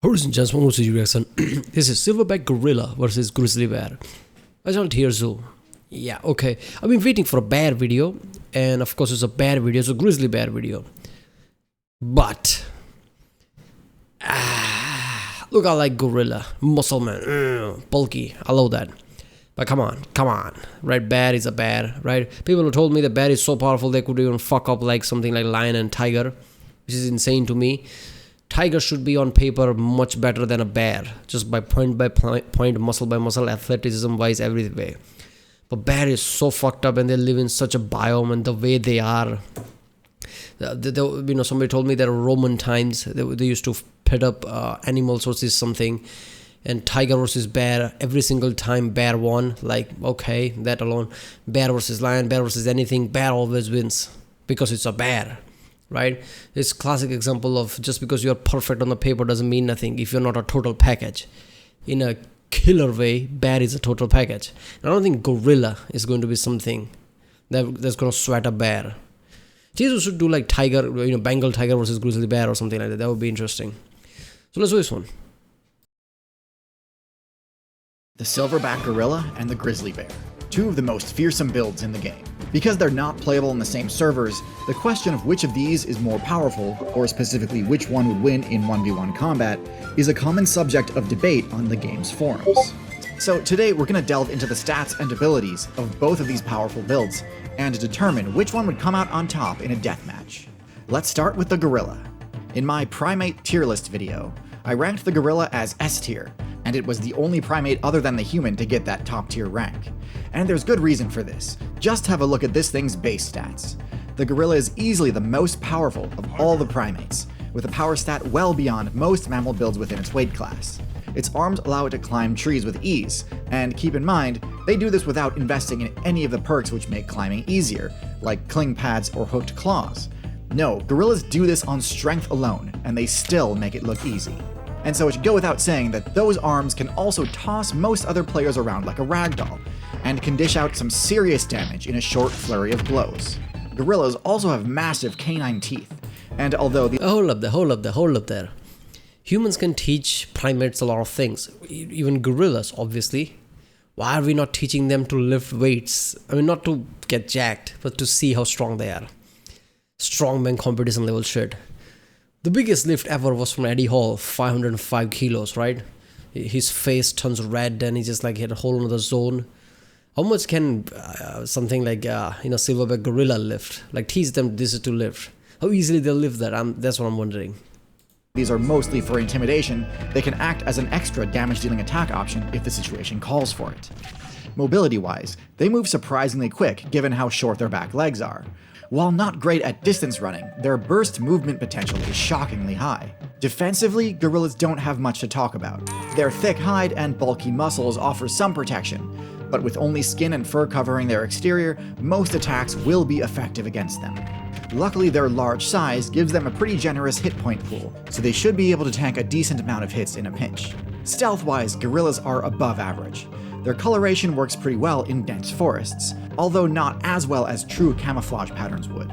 Ladies and gentlemen, welcome to reaction. This is Silverback Gorilla versus Grizzly Bear. I on Tierzoo. Yeah, okay. I've been waiting for a bear video, and of course it's a bear video, it's a grizzly bear video. But look, I like gorilla, muscle man, bulky. I love that. But come on, right? Bear is a bear, right? People who told me the bear is so powerful they could even fuck up like something like lion and tiger, which is insane to me. Tiger should be on paper much better than a bear, just by point, muscle by muscle, athleticism wise, every way. But bear is so fucked up, and they live in such a biome, and the way they are. Somebody told me that Roman times they used to pit up animals versus something, and tiger versus bear. Every single time bear won. Like, okay, that alone. Bear versus lion, bear versus anything. Bear always wins because it's a bear. Right? It's classic example of just because you're perfect on the paper doesn't mean nothing if you're not a total package. In a killer way, bear is a total package. And I don't think gorilla is going to be something that's going to sweat a bear. Tierzoo should do like tiger, Bengal tiger versus grizzly bear or something like that. That would be interesting. So let's do this one. The Silverback Gorilla and the Grizzly Bear, two of the most fearsome builds in the game. Because they're not playable on the same servers, the question of which of these is more powerful, or specifically which one would win in 1v1 combat, is a common subject of debate on the game's forums. So today we're going to delve into the stats and abilities of both of these powerful builds, and determine which one would come out on top in a deathmatch. Let's start with the Gorilla. In my primate tier list video, I ranked the Gorilla as S tier, and it was the only primate other than the human to get that top tier rank. And there's good reason for this. Just have a look at this thing's base stats. The gorilla is easily the most powerful of all the primates, with a power stat well beyond most mammal builds within its weight class. Its arms allow it to climb trees with ease, and keep in mind, they do this without investing in any of the perks which make climbing easier, like cling pads or hooked claws. No, gorillas do this on strength alone, and they still make it look easy. And so it should go without saying that those arms can also toss most other players around like a ragdoll, and can dish out some serious damage in a short flurry of blows. Gorillas also have massive canine teeth, and although the— Hold up there. Humans can teach primates a lot of things, even gorillas, obviously. Why are we not teaching them to lift weights? I mean, not to get jacked, but to see how strong they are. Strongman competition level shit. The biggest lift ever was from Eddie Hall, 505 kilos, right? His face turns red and he just like hit a whole other zone. How much can something like Silverback Gorilla lift? Like teach them this is to lift. How easily they'll lift that? That's what I'm wondering. These are mostly for intimidation. They can act as an extra damage-dealing attack option if the situation calls for it. Mobility-wise, they move surprisingly quick given how short their back legs are. While not great at distance running, their burst movement potential is shockingly high. Defensively, gorillas don't have much to talk about. Their thick hide and bulky muscles offer some protection, but with only skin and fur covering their exterior, most attacks will be effective against them. Luckily, their large size gives them a pretty generous hit point pool, so they should be able to tank a decent amount of hits in a pinch. Stealth-wise, gorillas are above average. Their coloration works pretty well in dense forests, although not as well as true camouflage patterns would.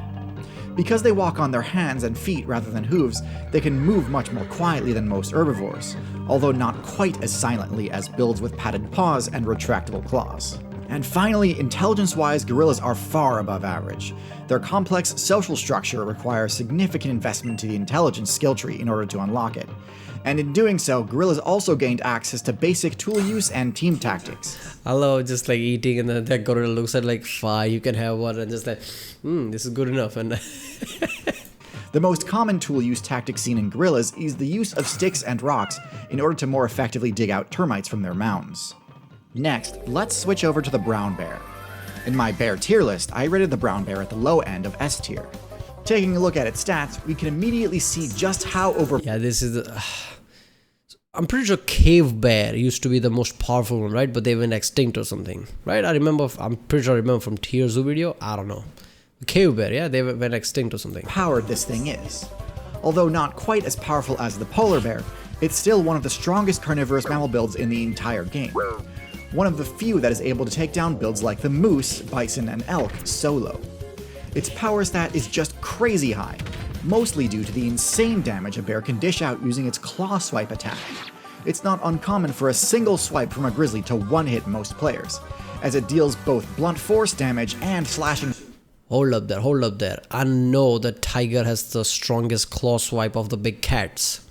Because they walk on their hands and feet rather than hooves, they can move much more quietly than most herbivores, although not quite as silently as builds with padded paws and retractable claws. And finally, intelligence-wise, gorillas are far above average. Their complex social structure requires significant investment to the intelligence skill tree in order to unlock it. And in doing so, gorillas also gained access to basic tool use and team tactics. I love just like eating, and then that gorilla looks at like, fine, you can have one, and just like, this is good enough. And the most common tool use tactic seen in gorillas is the use of sticks and rocks in order to more effectively dig out termites from their mounds. Next, let's switch over to the brown bear. In my bear tier list, I rated the brown bear at the low end of S tier. Taking a look at its stats, we can immediately see just how Yeah, this is I'm pretty sure cave bear used to be the most powerful one, right? But they went extinct or something, right? I'm pretty sure I remember from Tierzoo video. I don't know. Cave bear, yeah, they went extinct or something. Powered this thing is. Although not quite as powerful as the polar bear, it's still one of the strongest carnivorous mammal builds in the entire game. One of the few that is able to take down builds like the moose, bison, and elk solo. Its power stat is just crazy high. mostly due to the insane damage a bear can dish out using its claw swipe attack. It's not uncommon for a single swipe from a grizzly to one-hit most players, as it deals both blunt force damage and slashing. Hold up there. I know the tiger has the strongest claw swipe of the big cats.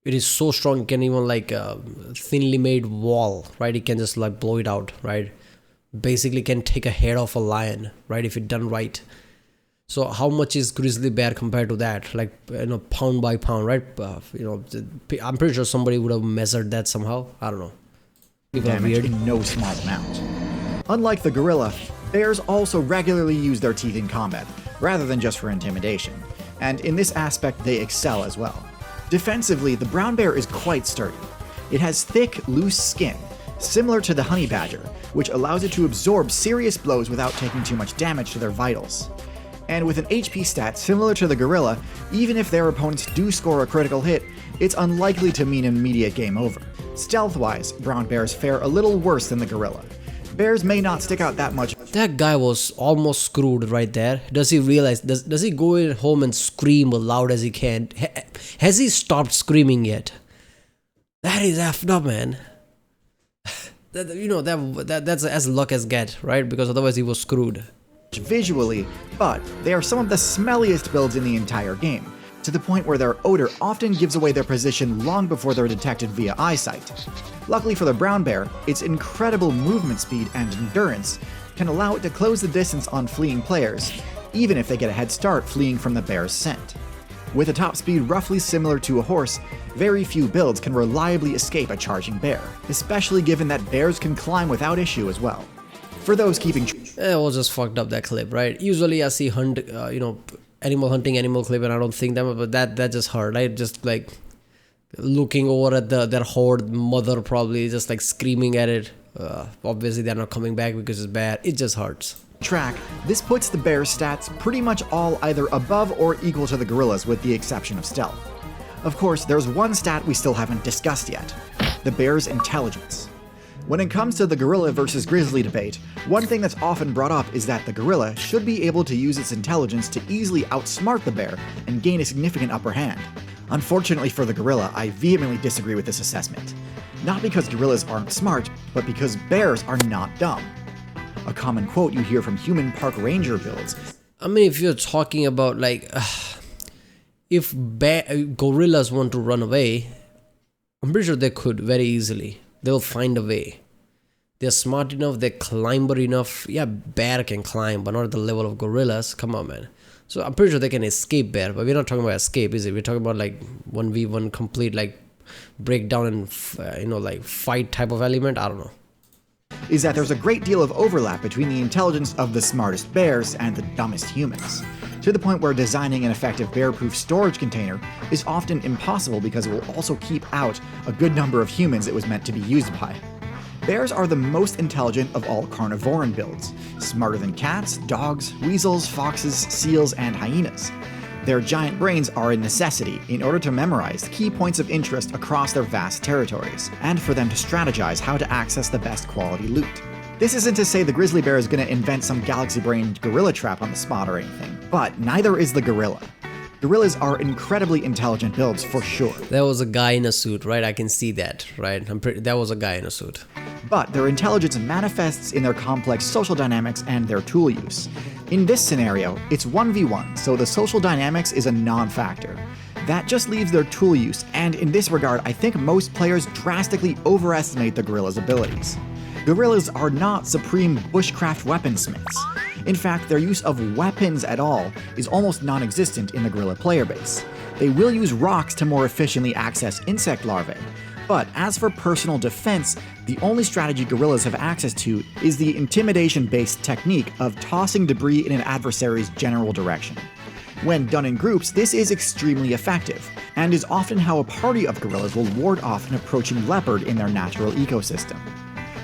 It is so strong, it can even like a thinly made wall, right? It can just like blow it out, right? Basically can take a head off a lion, right? If it done right. So how much is grizzly bear compared to that? Like, pound by pound, right? I'm pretty sure somebody would have measured that somehow. I don't know. People are weird. In no small amount. Unlike the gorilla, bears also regularly use their teeth in combat, rather than just for intimidation, and in this aspect they excel as well. Defensively, the brown bear is quite sturdy. It has thick, loose skin, similar to the honey badger, which allows it to absorb serious blows without taking too much damage to their vitals. And with an HP stat similar to the gorilla, even if their opponents do score a critical hit, it's unlikely to mean an immediate game over. Stealth-wise, brown bears fare a little worse than the gorilla. Bears may not stick out that much. That guy was almost screwed right there. Does he realize? Does he go in home and scream as loud as he can? Has he stopped screaming yet? That is effed up, man. That's as luck as get, right? Because otherwise he was screwed. Visually, but they are some of the smelliest builds in the entire game, to the point where their odor often gives away their position long before they're detected via eyesight. Luckily for the brown bear, its incredible movement speed and endurance can allow it to close the distance on fleeing players, even if they get a head start fleeing from the bear's scent. With a top speed roughly similar to a horse, very few builds can reliably escape a charging bear, especially given that bears can climb without issue as well. For those keeping it was just fucked up, that clip, right? Usually I see animal hunting, animal clip, and I don't think that, but that just hurt, right? Just like looking over at their horde mother, probably just like screaming at it. Obviously they're not coming back because it's bad. It just hurts. Track, this puts the bear's stats pretty much all either above or equal to the gorilla's, with the exception of stealth. Of course, there's one stat we still haven't discussed yet: the bear's intelligence. When it comes to the gorilla versus grizzly debate, one thing that's often brought up is that the gorilla should be able to use its intelligence to easily outsmart the bear and gain a significant upper hand. Unfortunately for the gorilla, I vehemently disagree with this assessment. Not because gorillas aren't smart, but because bears are not dumb. A common quote you hear from human park ranger builds. I mean, if you're talking about like, if gorillas want to run away, I'm pretty sure they could very easily. They'll find a way. They're smart enough, they're climber enough. Yeah, bear can climb, but not at the level of gorillas. Come on, man. So I'm pretty sure they can escape bear, but we're not talking about escape, is it? We're talking about like 1v1 complete, like breakdown and like fight type of element. I don't know. Is that there's a great deal of overlap between the intelligence of the smartest bears and the dumbest humans, to the point where designing an effective bear-proof storage container is often impossible because it will also keep out a good number of humans it was meant to be used by. Bears are the most intelligent of all carnivoran builds, smarter than cats, dogs, weasels, foxes, seals, and hyenas. Their giant brains are a necessity in order to memorize key points of interest across their vast territories, and for them to strategize how to access the best quality loot. This isn't to say the grizzly bear is going to invent some galaxy-brained gorilla trap on the spot or anything, but neither is the gorilla. Gorillas are incredibly intelligent builds for sure. There was a guy in a suit, right? I can see that, right? That was a guy in a suit. But their intelligence manifests in their complex social dynamics and their tool use. In this scenario, it's 1v1, so the social dynamics is a non-factor. That just leaves their tool use, and in this regard, I think most players drastically overestimate the gorilla's abilities. Gorillas are not supreme bushcraft weaponsmiths. In fact, their use of weapons at all is almost non-existent in the gorilla player base. They will use rocks to more efficiently access insect larvae, but as for personal defense, the only strategy gorillas have access to is the intimidation-based technique of tossing debris in an adversary's general direction. When done in groups, this is extremely effective, and is often how a party of gorillas will ward off an approaching leopard in their natural ecosystem.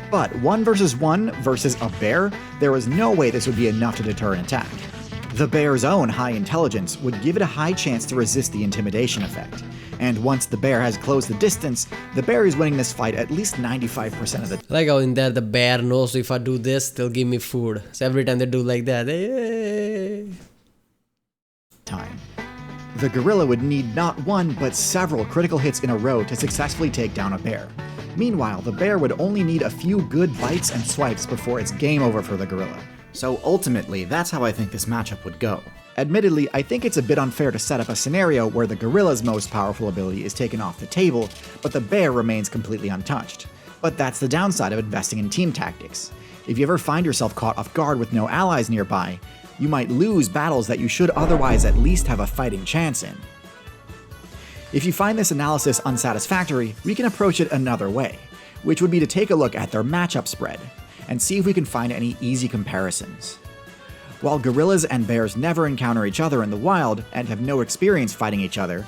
But 1 versus 1 versus a bear, there is no way this would be enough to deter an attack. The bear's own high intelligence would give it a high chance to resist the intimidation effect, and once the bear has closed the distance, the bear is winning this fight at least 95% of the time. Like how in there the bear knows if I do this, they'll give me food. So every time they do like that, The gorilla would need not one, but several critical hits in a row to successfully take down a bear. Meanwhile, the bear would only need a few good bites and swipes before it's game over for the gorilla. So ultimately, that's how I think this matchup would go. Admittedly, I think it's a bit unfair to set up a scenario where the gorilla's most powerful ability is taken off the table, but the bear remains completely untouched. But that's the downside of investing in team tactics. If you ever find yourself caught off guard with no allies nearby, you might lose battles that you should otherwise at least have a fighting chance in. If you find this analysis unsatisfactory, we can approach it another way, which would be to take a look at their matchup spread, and see if we can find any easy comparisons. While gorillas and bears never encounter each other in the wild and have no experience fighting each other,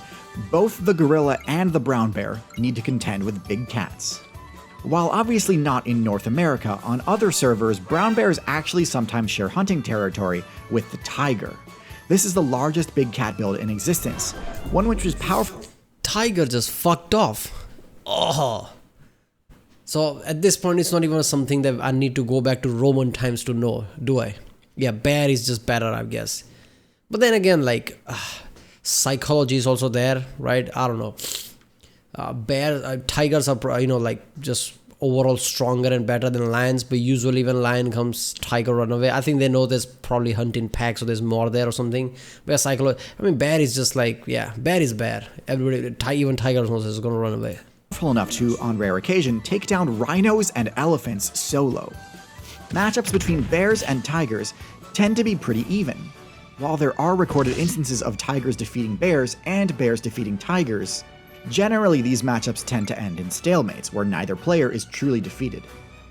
both the gorilla and the brown bear need to contend with big cats. While obviously not in North America, on other servers, brown bears actually sometimes share hunting territory with the tiger. This is the largest big cat build in existence, one which is powerful. Tiger just fucked off. Oh. So at this point, it's not even something that I need to go back to Roman times to know, do I? Yeah, bear is just better, I guess. But then again, like, psychology is also there, right? I don't know. Tigers are, like, just overall stronger and better than lions, but usually when lion comes, tiger run away. I think they know there's probably hunting packs, so there's more there or something. But psychology, bear is just like, yeah, bear is bear. Everybody, even tigers knows it's gonna run away. Enough to, on rare occasion, take down rhinos and elephants solo. Matchups between bears and tigers tend to be pretty even. While there are recorded instances of tigers defeating bears and bears defeating tigers, generally these matchups tend to end in stalemates where neither player is truly defeated.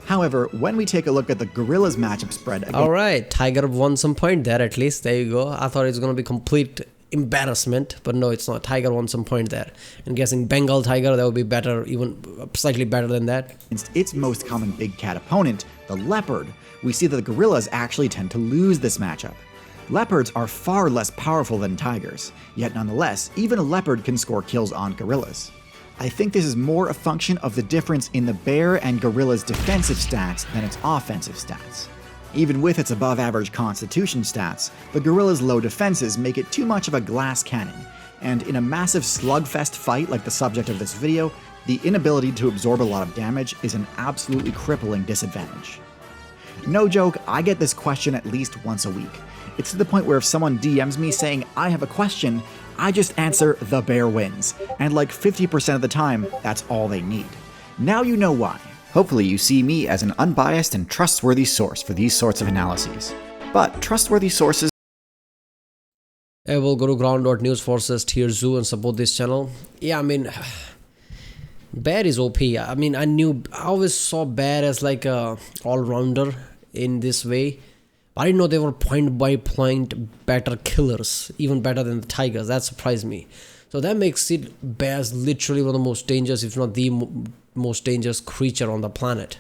However, when we take a look at the gorilla's matchup spread again— Alright, tiger won some point there at least, there you go. I thought it was going to be complete embarrassment, but no, it's not. Tiger won some point there. I'm guessing Bengal tiger, that would be better, even slightly better than that. Against its most common big cat opponent, the leopard, we see that the gorillas actually tend to lose this matchup. Leopards are far less powerful than tigers, yet nonetheless, even a leopard can score kills on gorillas. I think this is more a function of the difference in the bear and gorilla's defensive stats than its offensive stats. Even with its above-average constitution stats, the gorilla's low defenses make it too much of a glass cannon, and in a massive slugfest fight like the subject of this video, the inability to absorb a lot of damage is an absolutely crippling disadvantage. No joke, I get this question at least once a week. It's to the point where if someone DMs me saying, I have a question, I just answer, the bear wins, and like 50% of the time, that's all they need. Now you know why. Hopefully you see me as an unbiased and trustworthy source for these sorts of analyses. But trustworthy sources— I will go to ground.news forces Tierzoo and support this channel. Yeah, bear is OP. I always saw bear as like a all-rounder in this way. I didn't know they were point-by-point better killers, even better than the tigers. That surprised me. So that makes it bears literally one of the most dangerous, if not the most dangerous creature on the planet.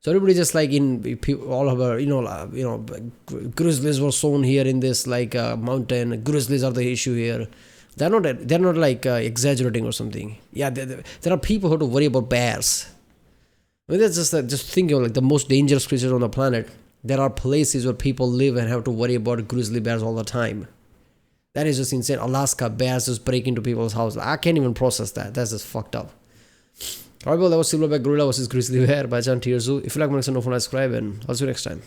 So everybody just like all of our, grizzlies were sown here in this like mountain. Grizzlies are the issue here. They're not like exaggerating or something. Yeah, there are people who have to worry about bears. That's just thinking of like the most dangerous creatures on the planet. There are places where people live and have to worry about grizzly bears all the time. That is just insane. Alaska, bears just break into people's houses. I can't even process that. That's just fucked up. Alright, well, that was Silverback Gorilla versus Grizzly Bear by Tierzoo. If you like, make sure to subscribe, and I'll see you next time.